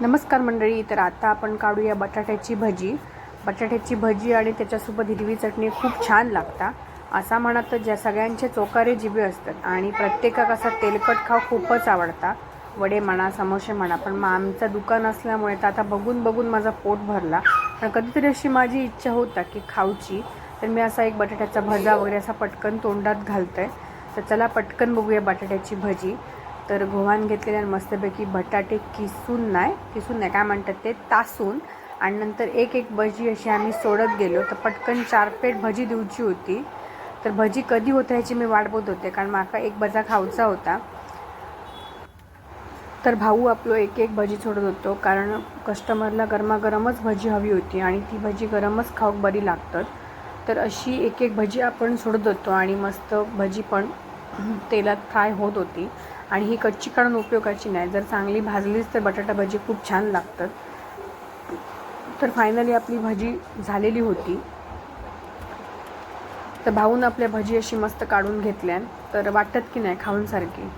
नमस्कार मंडळी. तर आता आपण काढूया बटाट्याची भजी. बटाट्याची भजी आणि त्याच्यासोबत हिरवी चटणी खूप छान लागतात. असा म्हणत तर ज्या सगळ्यांचे चोकारे जिभे असतात आणि प्रत्येकाला असा तेलकट खाऊ खूपच आवडता. वडे म्हणा, समोसे म्हणा. पण मग आमचं दुकान असल्यामुळे तर आता बघून बघून माझा पोट भरला. पण कधीतरी अशी माझी इच्छा होता की खाऊची. तर मी असा एक बटाट्याचा भजा वगैरे असा पटकन तोंडात घालते. तर चला पटकन बघूया बटाट्याची भजी. तर गव्हाण घेतलेले आणि मस्तपैकी बटाटे किसून नाही काय म्हणतात ते तासून आणि नंतर एक एक भजी अशी आम्ही सोडत गेलो. तर पटकन 4 प्लेट भजी देऊची होती. तर भजी कधी होते ह्याची मी वाट बघत होते, कारण माका एक भजा खाऊचा होता. तर भाऊ आपलं एक एक भजी सोडत होतो, कारण कस्टमरला गरमागरमच भजी हवी होती आणि ती भजी गरमच खाऊक बरी लागतात. तर अशी एक एक भजी आपण सोडत होतो आणि मस्त भजी पण तेलात फ्राय होत होती. आणि ही कच्ची काढून उपयोगाची नाही, जर चांगली भाजलीच तर बटाटा भजी खूप छान लागतात. तर फायनली आपली भजी झालेली होती. तर भाऊन आपल्या भजी अशी मस्त काढून घेतल्या. तर वाटत की नाही खाऊनसारखी.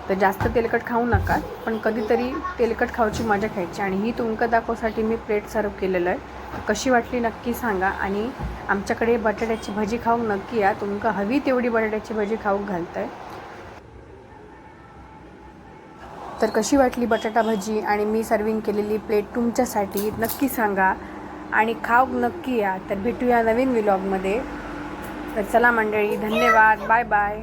तर जास्त तेलकट खाऊ नका, पण कधीतरी तेलकट खाऊची मजा घ्यायची. आणि ही तुमका दाखवसाठी मी प्लेट सर्व केलेलं आहे. कशी वाटली नक्की सांगा. आणि आमच्याकडे बटाट्याची भजी खाऊक नक्की या. तुमका हवी तेवढी बटाट्याची भजी खाऊक घालताय. तर कशी वाटली बटाटा भजी आणि मी सर्विंग केलेली प्लेट तुमच्यासाठी नक्की सांगा आणि खाऊक नक्की या. तर भेटूया नवीन व्लॉगमध्ये. तर चला मंडळी, धन्यवाद, बाय बाय.